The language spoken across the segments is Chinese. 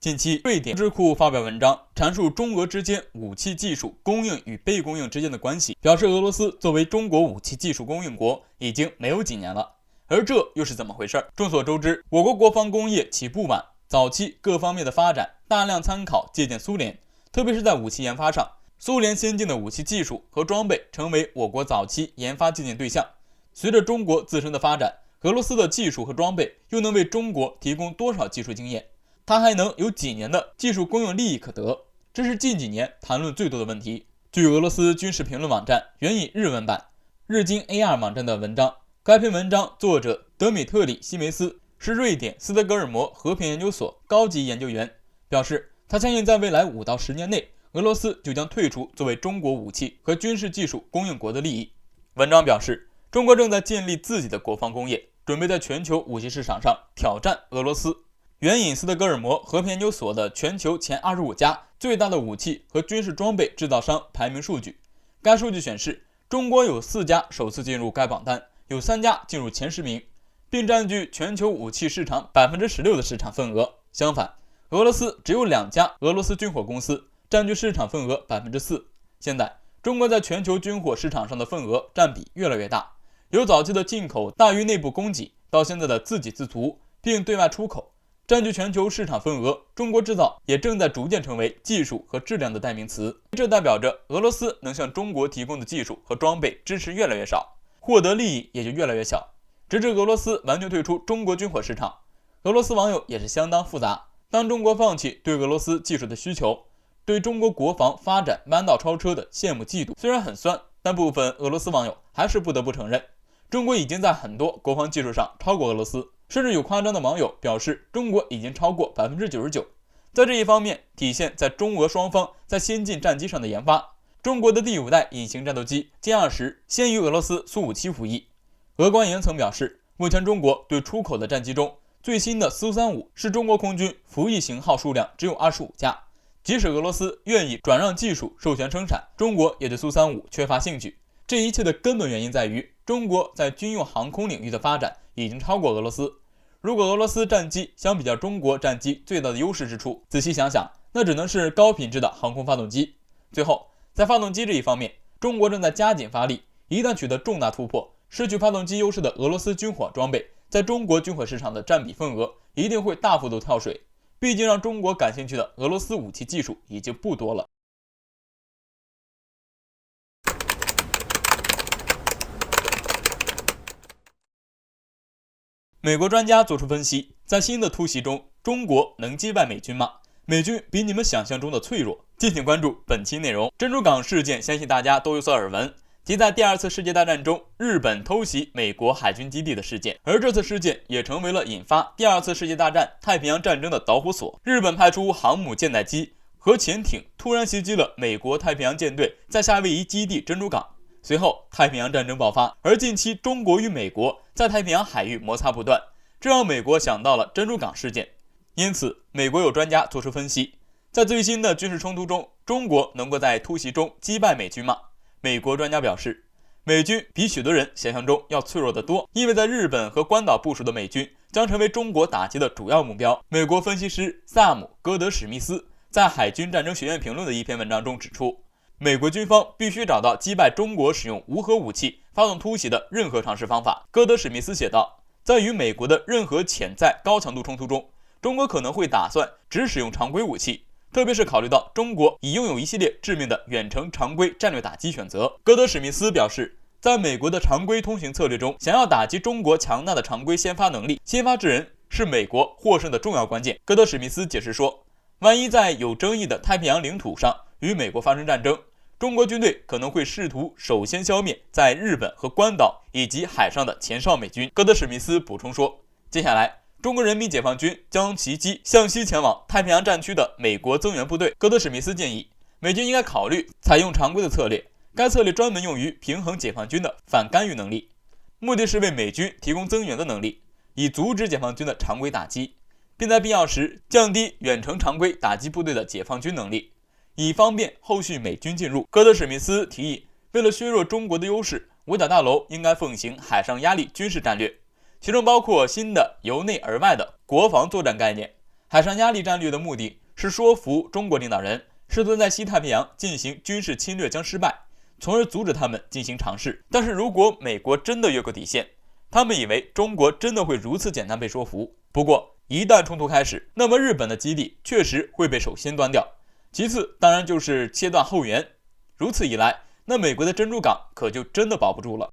近期，瑞典智库发表文章，阐述中俄之间武器技术供应与被供应之间的关系，表示俄罗斯作为中国武器技术供应国已经没有几年了。而这又是怎么回事？众所周知，我国国防工业起步晚，早期各方面的发展大量参考借鉴苏联，特别是在武器研发上，苏联先进的武器技术和装备成为我国早期研发借鉴对象。随着中国自身的发展，俄罗斯的技术和装备又能为中国提供多少技术经验？它还能有几年的技术供应利益可得？这是近几年谈论最多的问题。据俄罗斯军事评论网站援引日文版日经 AR 网站的文章，该篇文章作者德米特里·西梅斯是瑞典斯德哥尔摩和平研究所高级研究员，表示他相信在未来5到10年内，俄罗斯就将退出作为中国武器和军事技术供应国的利益。文章表示，中国正在建立自己的国防工业，准备在全球武器市场上挑战俄罗斯。援引斯德哥尔摩和平研究所的全球前25家最大的武器和军事装备制造商排名数据，该数据显示，中国有4家首次进入该榜单，有3家进入前10名，并占据全球武器市场16%的市场份额。相反，俄罗斯只有2家俄罗斯军火公司占据市场份额4%。现在，中国在全球军火市场上的份额占比越来越大，由早期的进口大于内部供给，到现在的自给自足并对外出口。占据全球市场份额，中国制造也正在逐渐成为技术和质量的代名词。这代表着俄罗斯能向中国提供的技术和装备支持越来越少，获得利益也就越来越小，直至俄罗斯完全退出中国军火市场。俄罗斯网友也是相当复杂，当中国放弃对俄罗斯技术的需求，对中国国防发展弯道超车的羡慕嫉妒，虽然很酸，但部分俄罗斯网友还是不得不承认，中国已经在很多国防技术上超过俄罗斯。甚至有夸张的网友表示，中国已经超过99%。在这一方面，体现在中俄双方在先进战机上的研发。中国的第5代隐形战斗机歼20先于俄罗斯苏57服役。俄官员曾表示，目前中国对出口的战机中，最新的苏35是中国空军服役型号数量只有25架。即使俄罗斯愿意转让技术授权生产，中国也对苏35缺乏兴趣。这一切的根本原因在于，中国在军用航空领域的发展已经超过俄罗斯。如果俄罗斯战机相比较中国战机最大的优势之处，仔细想想，那只能是高品质的航空发动机。最后，在发动机这一方面，中国正在加紧发力，一旦取得重大突破，失去发动机优势的俄罗斯军火装备在中国军火市场的占比份额一定会大幅度跳水。毕竟让中国感兴趣的俄罗斯武器技术已经不多了。美国专家做出分析，在新的突袭中，中国能击败美军吗？美军比你们想象中的脆弱。敬请关注本期内容。珍珠港事件相信大家都有所耳闻，即在第2次世界大战中，日本偷袭美国海军基地的事件。而这次事件也成为了引发第2次世界大战太平洋战争的导火索。日本派出航母舰载机和潜艇突然袭击了美国太平洋舰队在夏威夷基地珍珠港。随后，太平洋战争爆发，而近期中国与美国在太平洋海域摩擦不断，这让美国想到了珍珠港事件。因此，美国有专家做出分析，在最新的军事冲突中，中国能够在突袭中击败美军吗？美国专家表示，美军比许多人想象中要脆弱得多，因为在日本和关岛部署的美军将成为中国打击的主要目标。美国分析师萨姆·戈德史密斯在海军战争学院评论的一篇文章中指出，美国军方必须找到击败中国使用无核武器发动突袭的任何常识方法。戈德史密斯写道，在与美国的任何潜在高强度冲突中，中国可能会打算只使用常规武器，特别是考虑到中国已拥有一系列致命的远程常规战略打击选择。戈德史密斯表示，在美国的常规通行策略中，想要打击中国强大的常规先发能力，先发制人是美国获胜的重要关键。戈德史密斯解释说，万一在有争议的太平洋领土上与美国发生战争，中国军队可能会试图首先消灭在日本和关岛以及海上的前哨美军。戈德史密斯补充说，接下来中国人民解放军将袭击向西前往太平洋战区的美国增援部队。戈德史密斯建议，美军应该考虑采用常规的策略，该策略专门用于平衡解放军的反干预能力，目的是为美军提供增援的能力，以阻止解放军的常规打击，并在必要时降低远程常规打击部队的解放军能力，以方便后续美军进入。戈德史密斯提议，为了削弱中国的优势，五角大楼应该奉行海上压力军事战略，其中包括新的由内而外的国防作战概念，海上压力战略的目的是说服中国领导人，试图在西太平洋进行军事侵略将失败，从而阻止他们进行尝试。但是如果美国真的越过底线，他们以为中国真的会如此简单被说服。不过一旦冲突开始，那么日本的基地确实会被首先端掉，其次当然就是切断后援。如此一来，那美国的珍珠港可就真的保不住了。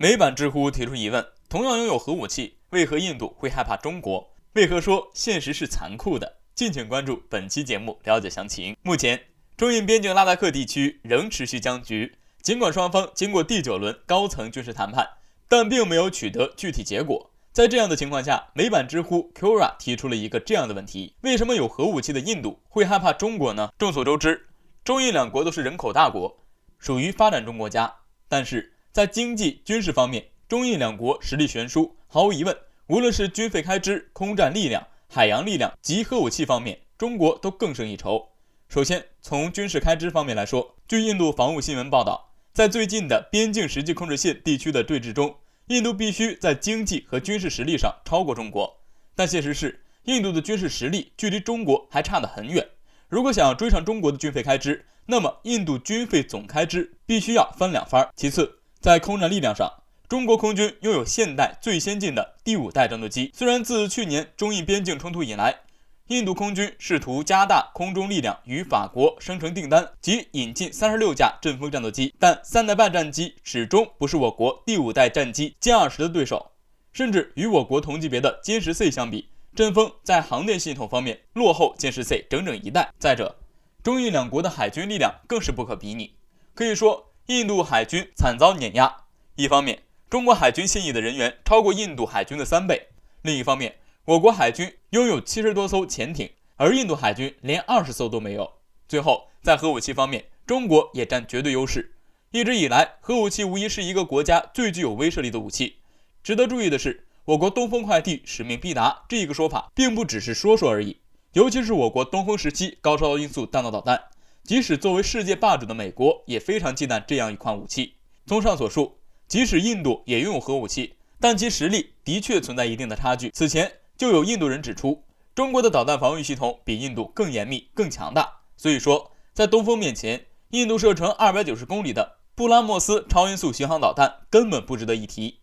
美版知乎提出疑问：同样拥有核武器，为何印度会害怕中国？为何说现实是残酷的？敬请关注本期节目了解详情。目前，中印边境拉达克地区仍持续僵局，尽管双方经过第9轮高层军事谈判，但并没有取得具体结果。在这样的情况下，美版知乎 Quora 提出了一个这样的问题：为什么有核武器的印度会害怕中国呢？众所周知，中印两国都是人口大国，属于发展中国家，但是在经济、军事方面，中印两国实力悬殊。毫无疑问，无论是军费开支、空战力量、海洋力量及核武器方面，中国都更胜一筹。首先，从军事开支方面来说，据印度防务新闻报道，在最近的边境实际控制线地区的对峙中，印度必须在经济和军事实力上超过中国。但现实是，印度的军事实力距离中国还差得很远。如果想要追上中国的军费开支，那么印度军费总开支必须要翻2番。其次，在空战力量上，中国空军拥有现代最先进的第5代战斗机。虽然自去年中印边境冲突以来，印度空军试图加大空中力量与法国生成订单及引进36架阵风战斗机，但3代半战机始终不是我国第5代战机歼20的对手，甚至与我国同级别的歼10C 相比，阵风在航电系统方面落后歼10C整整1代。再者，中印两国的海军力量更是不可比拟，可以说印度海军惨遭碾压。一方面，中国海军现役的人员超过印度海军的3倍，另一方面，我国海军拥有70多艘潜艇，而印度海军连20艘都没有。最后，在核武器方面，中国也占绝对优势。一直以来，核武器无疑是一个国家最具有威慑力的武器。值得注意的是，我国东风快递使命必达这个说法并不只是说说而已，尤其是我国东风17高超音速弹道导弹，即使作为世界霸主的美国也非常忌惮这样一款武器。综上所述，即使印度也拥有核武器，但其实力的确存在一定的差距。此前就有印度人指出，中国的导弹防御系统比印度更严密、更强大。所以说，在东风面前，印度射程290公里的布拉莫斯超音速巡航导弹根本不值得一提。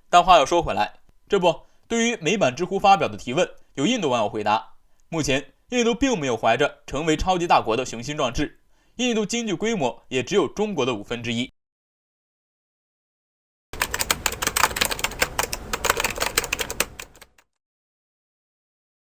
但话又说回来，对于美版知乎发表的提问，有印度网友回答：目前，印度并没有怀着成为超级大国的雄心壮志，印度经济规模也只有中国的1/5。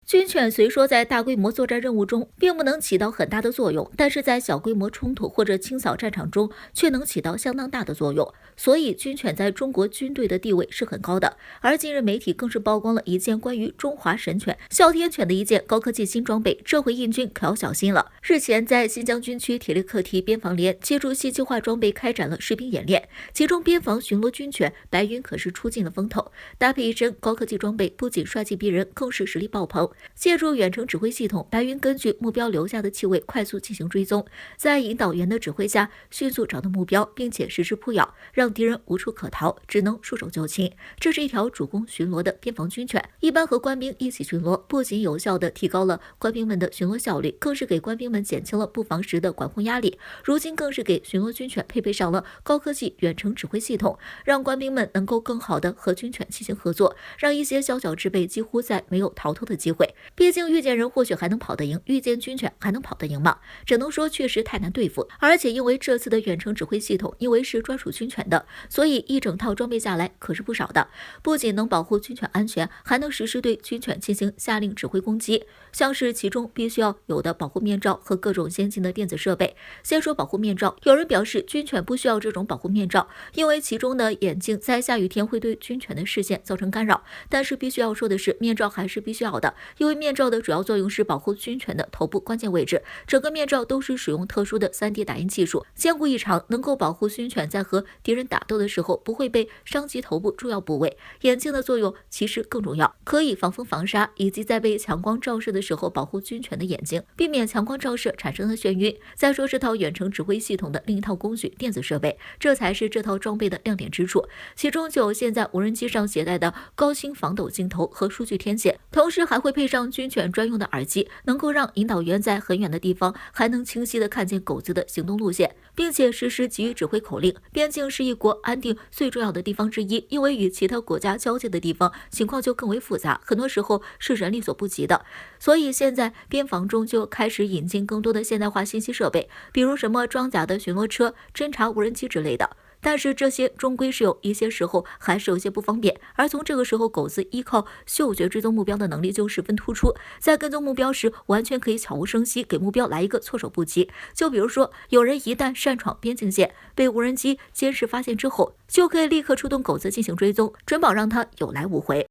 军犬虽说在大规模作战任务中并不能起到很大的作用，但是在小规模冲突或者清扫战场中却能起到相当大的作用，所以军犬在中国军队的地位是很高的。而近日媒体更是曝光了一件关于中华神犬哮天犬的一件高科技新装备，这回印军可要小心了。日前在新疆军区铁力克提边防连借助戏剧化装备开展了士兵演练，其中边防巡逻军犬白云可是出尽了风头，搭配一身高科技装备，不仅帅气逼人，更是实力爆棚。借助远程指挥系统，白云根据目标留下的气味快速进行追踪，在引导员的指挥下迅速找到目标，并且实施扑咬，让敌人无处可逃，只能束手就擒。这是一条主攻巡逻的边防军犬，一般和官兵一起巡逻，不仅有效地提高了官兵们的巡逻效率，更是给官兵们减轻了布防时的管控压力。如今更是给巡逻军犬配备上了高科技远程指挥系统，让官兵们能够更好地和军犬进行合作，让一些小小之辈几乎再没有逃脱的机会。毕竟遇见人或许还能跑得赢，遇见军犬还能跑得赢吗？只能说确实太难对付。而且因为这次的远程指挥系统因为是专属军犬的，所以一整套装备下来可是不少的，不仅能保护军犬安全，还能实施对军犬进行下令指挥攻击。像是其中必须要有的保护面罩和各种先进的电子设备。先说保护面罩，有人表示军犬不需要这种保护面罩，因为其中的眼镜在下雨天会对军犬的视线造成干扰。但是必须要说的是，面罩还是必须要的，因为面罩的主要作用是保护军犬的头部关键位置，整个面罩都是使用特殊的3D 打印技术，坚固异常，能够保护军犬在和敌人打斗的时候不会被伤及头部重要部位。眼镜的作用其实更重要，可以防风防沙，以及在被强光照射的时候保护军犬的眼睛，避免强光照射产生的眩晕。再说这套远程指挥系统的另一套工具电子设备，这才是这套装备的亮点之处，其中就有现在无人机上携带的高清防抖镜头和数据天线，同时还会配上军犬专用的耳机，能够让引导员在很远的地方还能清晰地看见狗子的行动路线，并且实时给予指挥口令。边境是一国安定最重要的地方之一，因为与其他国家交界的地方情况就更为复杂，很多时候是人力所不及的，所以现在边防中就开始引进更多的现代化信息设备，比如什么装甲的巡逻车、侦察无人机之类的。但是这些终归是有一些时候还是有些不方便，而从这个时候，狗子依靠嗅觉追踪目标的能力就十分突出，在跟踪目标时完全可以悄无声息给目标来一个措手不及。就比如说，有人一旦擅闯边境线，被无人机监视发现之后，就可以立刻出动狗子进行追踪，准保让他有来无回。